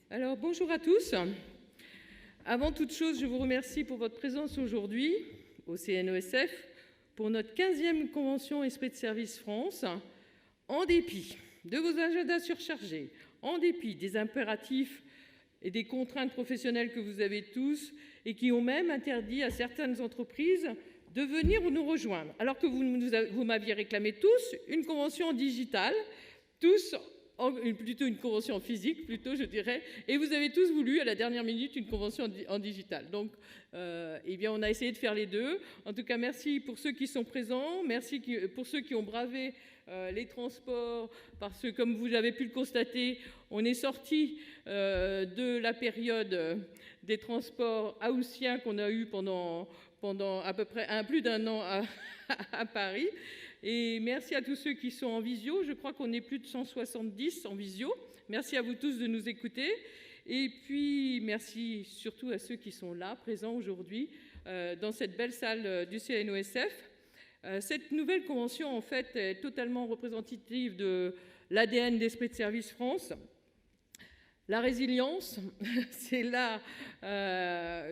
Alors, bonjour à tous. Avant toute chose, je vous remercie pour votre présence aujourd'hui au CNESF pour notre 15e convention Esprit de Service France. En dépit de vos agendas surchargés, en dépit des impératifs et des contraintes professionnelles que vous avez tous et qui ont même interdit à certaines entreprises de venir nous rejoindre, alors que vous m'aviez réclamé tous une convention en digital, plutôt une convention physique, plutôt, je dirais, et vous avez tous voulu, à la dernière minute, une convention en digital. Donc, eh bien, on a essayé de faire les deux. En tout cas, merci pour ceux qui sont présents, merci pour ceux qui ont bravé les transports, parce que, comme vous avez pu le constater, on est sorti de la période des transports haussiens qu'on a eu pendant à peu près plus d'un an à Paris. Et merci à tous ceux qui sont en visio. Je crois qu'on est plus de 170 en visio. Merci à vous tous de nous écouter. Et puis, merci surtout à ceux qui sont là, présents aujourd'hui, dans cette belle salle du CNOSF. Cette nouvelle convention, en fait, est totalement représentative de l'ADN d'Esprit de Service France. La résilience, c'est là,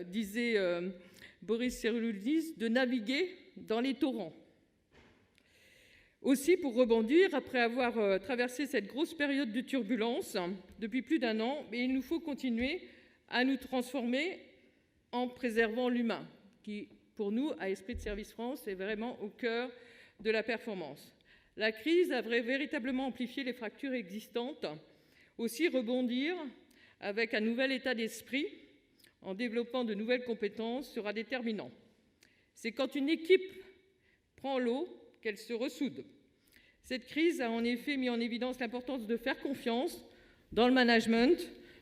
disait Boris Cyrulnik, de naviguer dans les torrents. Aussi, pour rebondir, après avoir traversé cette grosse période de turbulence depuis plus d'un an, il nous faut continuer à nous transformer en préservant l'humain, qui, pour nous, à Esprit de Service France, est vraiment au cœur de la performance. La crise a véritablement amplifié les fractures existantes. Aussi, rebondir avec un nouvel état d'esprit, en développant de nouvelles compétences, sera déterminant. C'est quand une équipe prend l'eau qu'elle se ressoude. Cette crise a en effet mis en évidence l'importance de faire confiance dans le management,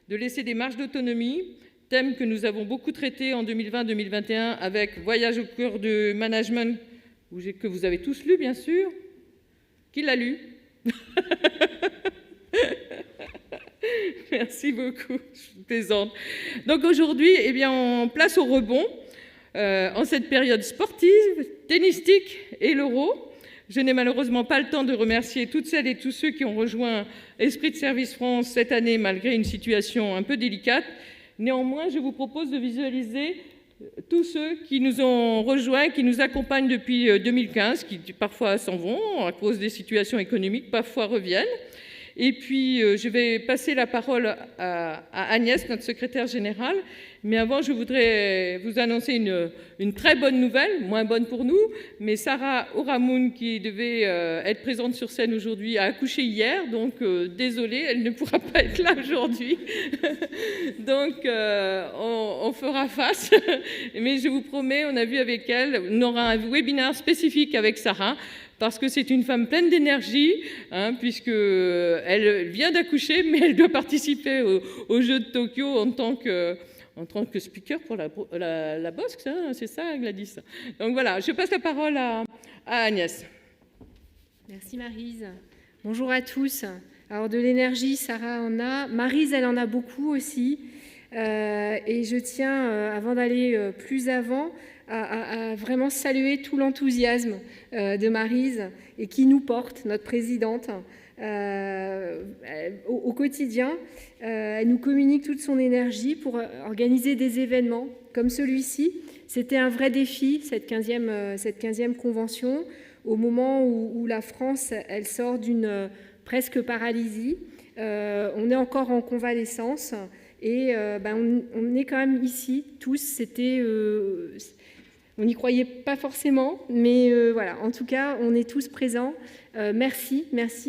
de laisser des marges d'autonomie, thème que nous avons beaucoup traité en 2020-2021 avec Voyage au cœur du management, que vous avez tous lu, bien sûr. Qui l'a lu? Merci beaucoup, je plaisante. Donc aujourd'hui, eh bien, on place au rebond, en cette période sportive, tennistique et l'Euro. Je n'ai malheureusement pas le temps de remercier toutes celles et tous ceux qui ont rejoint Esprit de Service France cette année, malgré une situation un peu délicate. Néanmoins, je vous propose de visualiser tous ceux qui nous ont rejoints, qui nous accompagnent depuis 2015, qui parfois s'en vont à cause des situations économiques, parfois reviennent. Et puis, je vais passer la parole à Agnès, notre secrétaire générale. Mais avant, je voudrais vous annoncer une très bonne nouvelle, moins bonne pour nous, mais Sarah Oramoun, qui devait être présente sur scène aujourd'hui, a accouché hier, donc désolée, elle ne pourra pas être là aujourd'hui. Donc, on fera face. Mais je vous promets, on a vu avec elle, on aura un webinaire spécifique avec Sarah, parce que c'est une femme pleine d'énergie, puisqu'elle vient d'accoucher, mais elle doit participer aux Jeux de Tokyo en tant que speaker pour la boxe, hein, c'est ça, Gladys? Donc voilà, je passe la parole à Agnès. Merci Maryse. Bonjour à tous. Alors de l'énergie, Sarah en a. Maryse, elle en a beaucoup aussi. Et je tiens, avant d'aller plus avant, à vraiment saluer tout l'enthousiasme de Maryse et qui nous porte, notre présidente, au quotidien. Elle nous communique toute son énergie pour organiser des événements comme celui-ci. C'était un vrai défi, cette 15e convention, au moment où la France, elle sort d'une presque paralysie. On est encore en convalescence et on est quand même ici, tous. On n'y croyait pas forcément, mais voilà, en tout cas, on est tous présents. Merci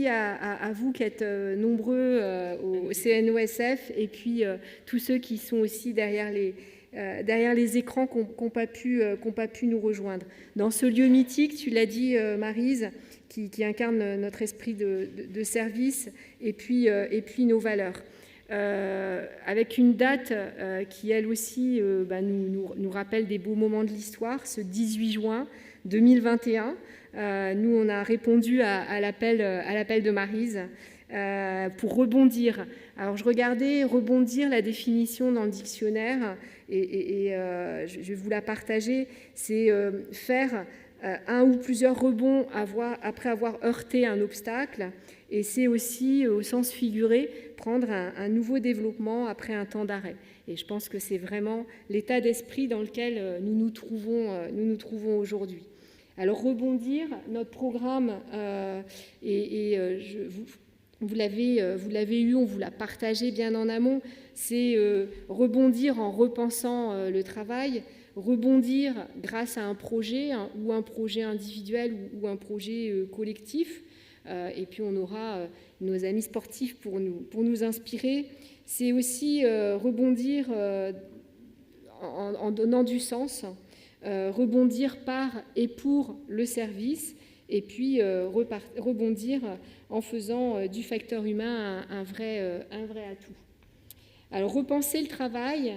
à vous qui êtes nombreux au CNOSF et puis tous ceux qui sont aussi derrière les écrans qui n'ont pas pu nous rejoindre. Dans ce lieu mythique, tu l'as dit, Maryse, qui incarne notre esprit de service et puis nos valeurs. Avec une date qui, elle aussi, nous rappelle des beaux moments de l'histoire, ce 18 juin 2021. Nous, on a répondu à l'appel de Maryse pour rebondir. Alors, je regardais rebondir la définition dans le dictionnaire et je vais vous la partager. C'est faire un ou plusieurs rebonds après avoir heurté un obstacle. Et c'est aussi, au sens figuré, prendre un nouveau développement après un temps d'arrêt. Et je pense que c'est vraiment l'état d'esprit dans lequel nous nous trouvons aujourd'hui. Alors, rebondir, notre programme, vous l'avez eu, on vous l'a partagé bien en amont, c'est rebondir en repensant le travail, rebondir grâce à un projet, ou un projet individuel ou un projet collectif. Et puis on aura nos amis sportifs pour nous inspirer. C'est aussi rebondir en donnant du sens, rebondir par et pour le service, et puis rebondir en faisant du facteur humain un vrai atout. Alors repenser le travail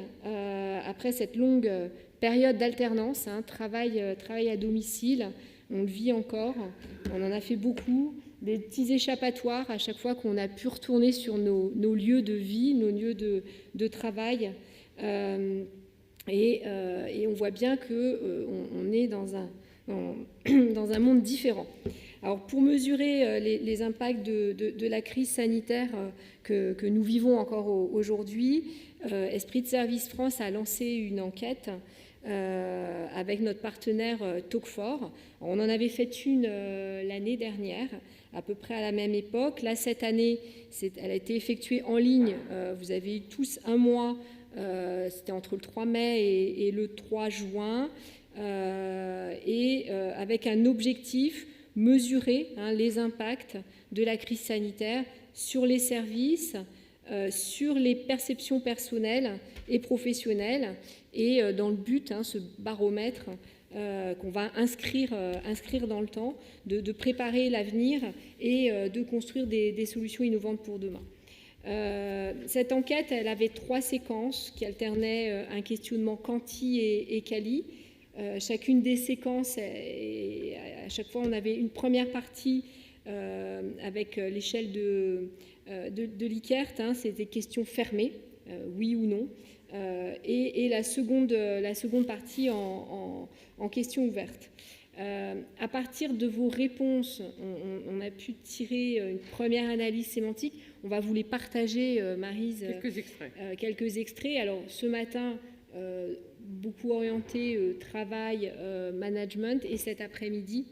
après cette longue période d'alternance, travail à domicile, on le vit encore, on en a fait beaucoup, des petits échappatoires à chaque fois qu'on a pu retourner sur nos lieux de vie, nos lieux de travail. Et on voit bien qu'on est dans un monde différent. Alors, pour mesurer les impacts de la crise sanitaire que nous vivons encore aujourd'hui, Esprit de Service France a lancé une enquête avec notre partenaire Talk4. On en avait fait une l'année dernière, à peu près à la même époque. Là, cette année, elle a été effectuée en ligne. Vous avez eu tous un mois, c'était entre le 3 mai et le 3 juin, avec un objectif mesurer les impacts de la crise sanitaire sur les services, sur les perceptions personnelles et professionnelles, et dans le but, ce baromètre qu'on va inscrire dans le temps, de préparer l'avenir et de construire des solutions innovantes pour demain. Cette enquête, elle avait 3 séquences qui alternaient un questionnement quanti et quali. Chacune des séquences, à chaque fois, on avait une première partie avec l'échelle de Likert, c'est des questions fermées, oui ou non, et la seconde partie en questions ouvertes. À partir de vos réponses, on a pu tirer une première analyse sémantique. On va vous les partager, Maryse. Quelques extraits. Alors, ce matin, beaucoup orienté travail, management, et cet après-midi,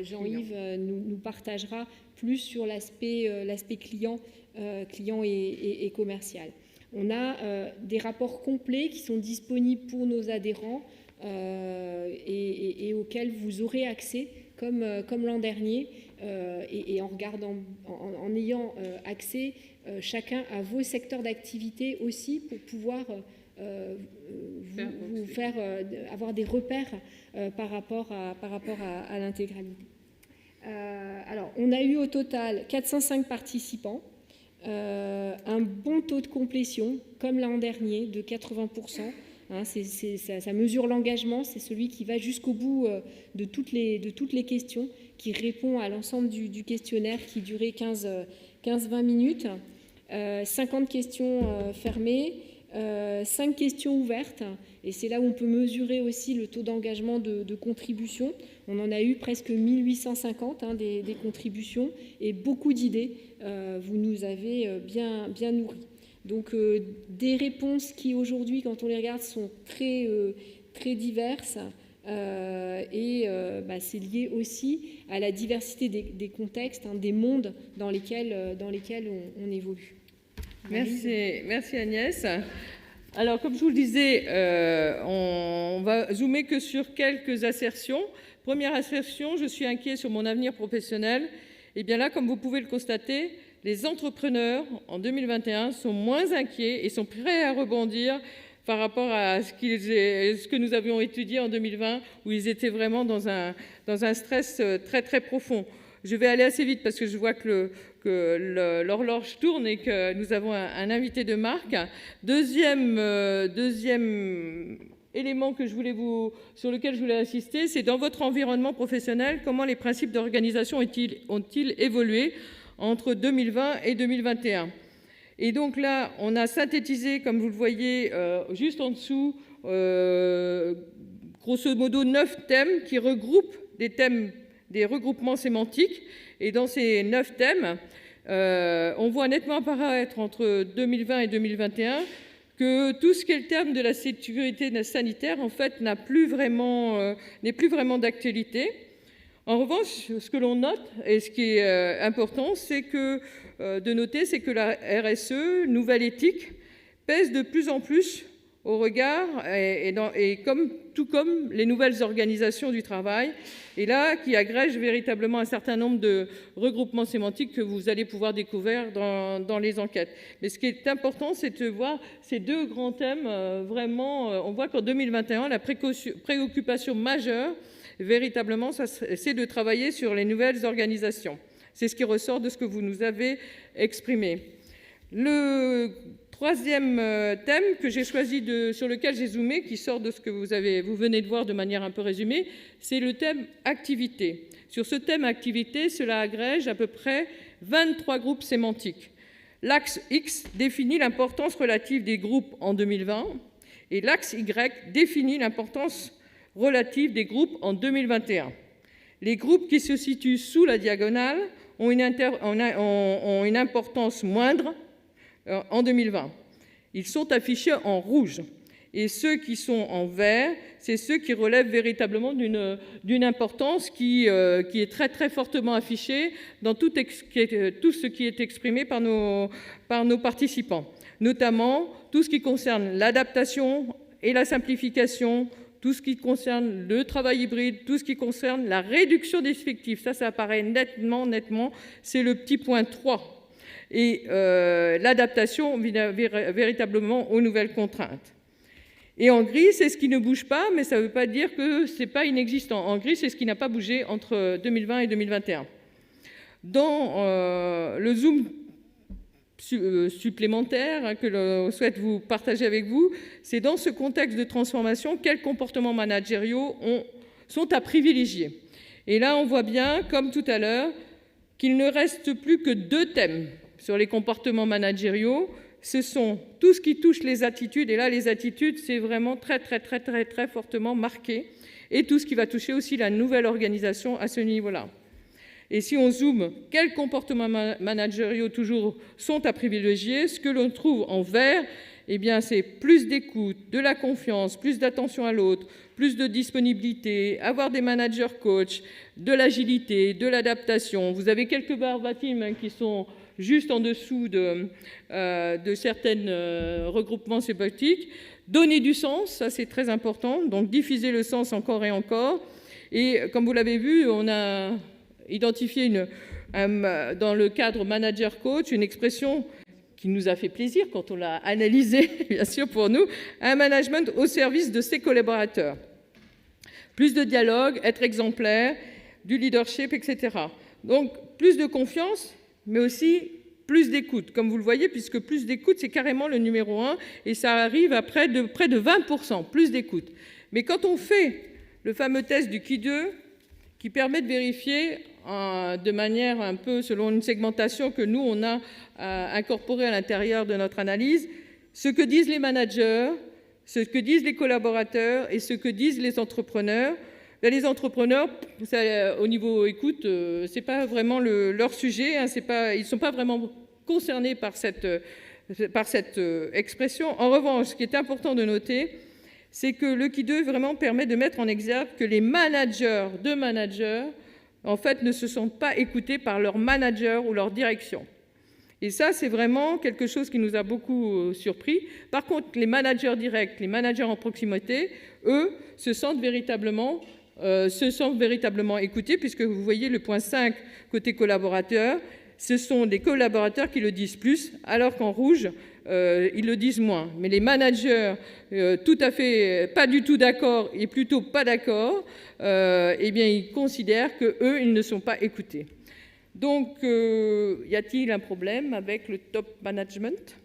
Jean-Yves nous partagera plus sur l'aspect client et commercial. On a des rapports complets qui sont disponibles pour nos adhérents et auxquels vous aurez accès comme l'an dernier, et en ayant accès chacun à vos secteurs d'activité aussi, pour pouvoir vous faire avoir des repères par rapport à l'intégralité. Alors, on a eu au total 405 participants, un bon taux de complétion, comme l'an dernier, de 80%. Ça mesure l'engagement, c'est celui qui va jusqu'au bout de toutes les questions, qui répond à l'ensemble du questionnaire qui durait 15-20 minutes. 50 questions fermées, 5 questions ouvertes, et c'est là où on peut mesurer aussi le taux d'engagement de contribution. On en a eu presque 1850 des contributions, et beaucoup d'idées. Vous nous avez bien nourris. Donc des réponses qui aujourd'hui, quand on les regarde, sont très diverses, et c'est lié aussi à la diversité des contextes, des mondes dans lesquels on évolue. Merci Agnès. Alors, comme je vous le disais, on va zoomer que sur quelques assertions. Première assertion, je suis inquiet sur mon avenir professionnel. Et bien là, comme vous pouvez le constater, les entrepreneurs en 2021 sont moins inquiets et sont prêts à rebondir par rapport à ce que nous avions étudié en 2020, où ils étaient vraiment dans un stress très très profond. Je vais aller assez vite parce que je vois que l'horloge tourne et que nous avons un invité de marque. Deuxième élément sur lequel je voulais insister, c'est dans votre environnement professionnel, comment les principes d'organisation ont-ils évolué entre 2020 et 2021. Et donc là, on a synthétisé, comme vous le voyez, juste en dessous, grosso modo 9 thèmes qui regroupent des thèmes des regroupements sémantiques. Et dans ces 9 thèmes, on voit nettement apparaître entre 2020 et 2021 que tout ce qui est le terme de la sécurité sanitaire, en fait, n'est plus vraiment d'actualité. En revanche, ce que l'on note, et ce qui est important, c'est que, de noter, c'est que la RSE, nouvelle éthique, pèse de plus en plus au regard, tout comme les nouvelles organisations du travail, et là, qui agrègent véritablement un certain nombre de regroupements sémantiques que vous allez pouvoir découvrir dans les enquêtes. Mais ce qui est important, c'est de voir ces 2 grands thèmes, vraiment, on voit qu'en 2021, la préoccupation majeure, véritablement, c'est de travailler sur les nouvelles organisations. C'est ce qui ressort de ce que vous nous avez exprimé. Le 3e thème que j'ai choisi, sur lequel j'ai zoomé, qui sort de ce que vous venez de voir de manière un peu résumée, c'est le thème activité. Sur ce thème activité, cela agrège à peu près 23 groupes sémantiques. L'axe X définit l'importance relative des groupes en 2020 et l'axe Y définit l'importance relative des groupes en 2021. Les groupes qui se situent sous la diagonale ont une importance moindre en 2020. Ils sont affichés en rouge. Et ceux qui sont en vert, c'est ceux qui relèvent véritablement d'une importance qui est très, très fortement affichée dans tout ce qui est exprimé par nos participants, notamment tout ce qui concerne l'adaptation et la simplification, tout ce qui concerne le travail hybride, tout ce qui concerne la réduction des effectifs. Ça apparaît nettement, c'est le petit point 3. Et l'adaptation véritablement aux nouvelles contraintes. Et en gris, c'est ce qui ne bouge pas, mais ça ne veut pas dire que ce n'est pas inexistant. En gris, c'est ce qui n'a pas bougé entre 2020 et 2021. Dans le zoom supplémentaire que l'on souhaite vous partager avec vous, c'est dans ce contexte de transformation, quels comportements managériaux sont à privilégier. Et là, on voit bien, comme tout à l'heure, qu'il ne reste plus que 2 thèmes sur les comportements managériaux. Ce sont tout ce qui touche les attitudes, et là, les attitudes, c'est vraiment très, très, très, très, très fortement marqué, et tout ce qui va toucher aussi la nouvelle organisation à ce niveau-là. Et si on zoome, quels comportements managériaux toujours sont à privilégier? Ce que l'on trouve en vert, eh bien, c'est plus d'écoute, de la confiance, plus d'attention à l'autre, plus de disponibilité, avoir des managers coachs, de l'agilité, de l'adaptation. Vous avez quelques barres bâtiments qui sont juste en dessous de certains regroupements sémantiques. Donner du sens, ça c'est très important, donc diffuser le sens encore et encore. Et comme vous l'avez vu, on a identifié dans le cadre manager-coach une expression qui nous a fait plaisir quand on l'a analysée, bien sûr pour nous, un management au service de ses collaborateurs. Plus de dialogue, être exemplaire, du leadership, etc. Donc plus de confiance, mais aussi plus d'écoute, comme vous le voyez, puisque plus d'écoute, c'est carrément le numéro 1, et ça arrive à près de 20%, plus d'écoute. Mais quand on fait le fameux test du Qui2, qui permet de vérifier de manière un peu selon une segmentation que nous, on a incorporée à l'intérieur de notre analyse, ce que disent les managers, ce que disent les collaborateurs et ce que disent les entrepreneurs. Les entrepreneurs, au niveau écoute, ce n'est pas vraiment leur sujet, hein, ils ne sont pas vraiment concernés par cette expression. En revanche, ce qui est important de noter, c'est que le Qui2 vraiment permet de mettre en exergue que les managers de managers, en fait, ne se sentent pas écoutés par leur manager ou leur direction. Et ça, c'est vraiment quelque chose qui nous a beaucoup surpris. Par contre, les managers directs, les managers en proximité, eux, se sentent véritablement écoutés, puisque vous voyez le point 5 côté collaborateurs, ce sont des collaborateurs qui le disent plus, alors qu'en rouge, ils le disent moins. Mais les managers, tout à fait pas du tout d'accord et plutôt pas d'accord, eh bien, ils considèrent qu'eux, ils ne sont pas écoutés. Donc, y a-t-il un problème avec le top management?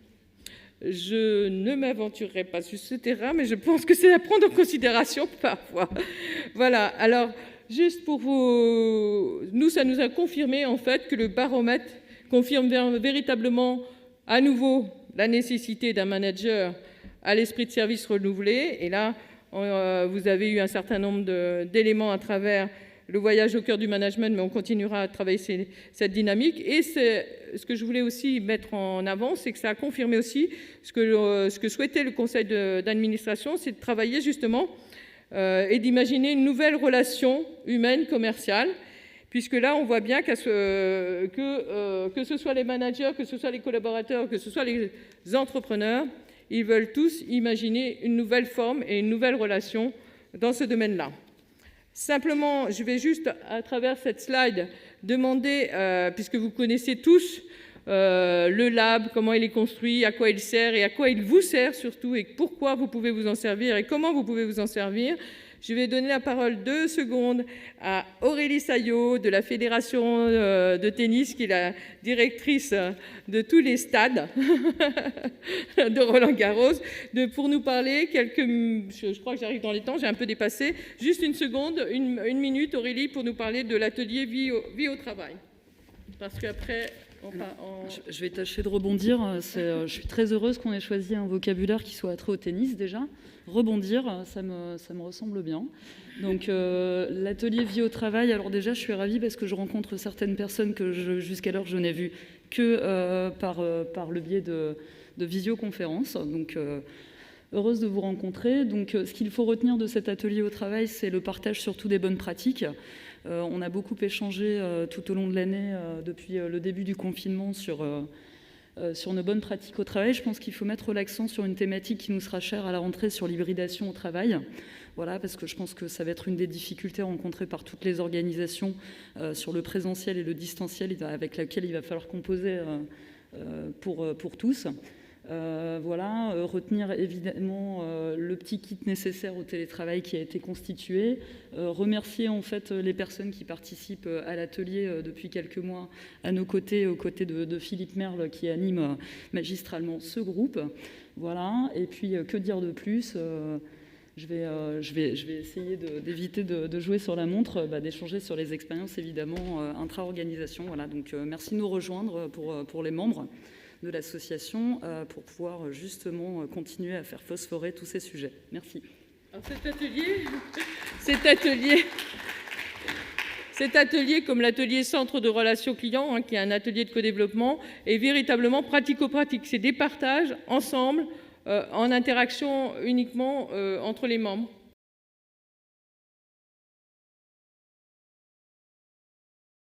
Je ne m'aventurerai pas sur ce terrain, mais je pense que c'est à prendre en considération parfois. Voilà, alors, juste pour vous... Nous, ça nous a confirmé, en fait, que le baromètre confirme véritablement, à nouveau, la nécessité d'un manager à l'esprit de service renouvelé. Et là, vous avez eu un certain nombre d'éléments à travers le voyage au cœur du management, mais on continuera à travailler cette dynamique. Et ce que je voulais aussi mettre en avant, c'est que ça a confirmé aussi ce que souhaitait le conseil d'administration, c'est de travailler justement et d'imaginer une nouvelle relation humaine commerciale, puisque là, on voit bien que ce soit les managers, que ce soit les collaborateurs, que ce soit les entrepreneurs, ils veulent tous imaginer une nouvelle forme et une nouvelle relation dans ce domaine-là. Simplement, je vais juste, à travers cette slide, demander, puisque vous connaissez tous le lab, comment il est construit, à quoi il sert et à quoi il vous sert surtout, et pourquoi vous pouvez vous en servir et comment vous pouvez vous en servir. Je vais donner la parole 2 secondes à Aurélie Saillot de la Fédération de tennis, qui est la directrice de tous les stades de Roland-Garros, pour nous parler je crois que j'arrive dans les temps, j'ai un peu dépassé. Juste une seconde, une minute, Aurélie, pour nous parler de l'atelier vie au travail. Parce qu'après... Je vais tâcher de rebondir. Je suis très heureuse qu'on ait choisi un vocabulaire qui soit attrait au tennis déjà. Rebondir, ça me ressemble bien. Donc l'atelier vie au travail, alors déjà je suis ravie parce que je rencontre certaines personnes que jusqu'alors je n'ai vues que par le biais de visioconférences. Donc heureuse de vous rencontrer. Donc ce qu'il faut retenir de cet atelier au travail, c'est le partage surtout des bonnes pratiques. On a beaucoup échangé tout au long de l'année, depuis le début du confinement, sur nos bonnes pratiques au travail. Je pense qu'il faut mettre l'accent sur une thématique qui nous sera chère à la rentrée, sur l'hybridation au travail. Voilà, parce que je pense que ça va être une des difficultés rencontrées par toutes les organisations sur le présentiel et le distanciel, avec laquelle il va falloir composer pour tous. Retenir évidemment le petit kit nécessaire au télétravail qui a été constitué, remercier en fait les personnes qui participent à l'atelier depuis quelques mois à nos côtés, aux côtés de Philippe Merle qui anime magistralement ce groupe. Voilà, et puis que dire de plus je vais essayer d'éviter de jouer sur la montre, d'échanger sur les expériences évidemment intra-organisation. Voilà, donc merci de nous rejoindre pour les membres de l'association pour pouvoir justement continuer à faire phosphorer tous ces sujets. Merci. Alors cet atelier, comme l'atelier Centre de Relations Clients, qui est un atelier de co-développement, est véritablement pratico-pratique. C'est des partages ensemble, en interaction uniquement entre les membres.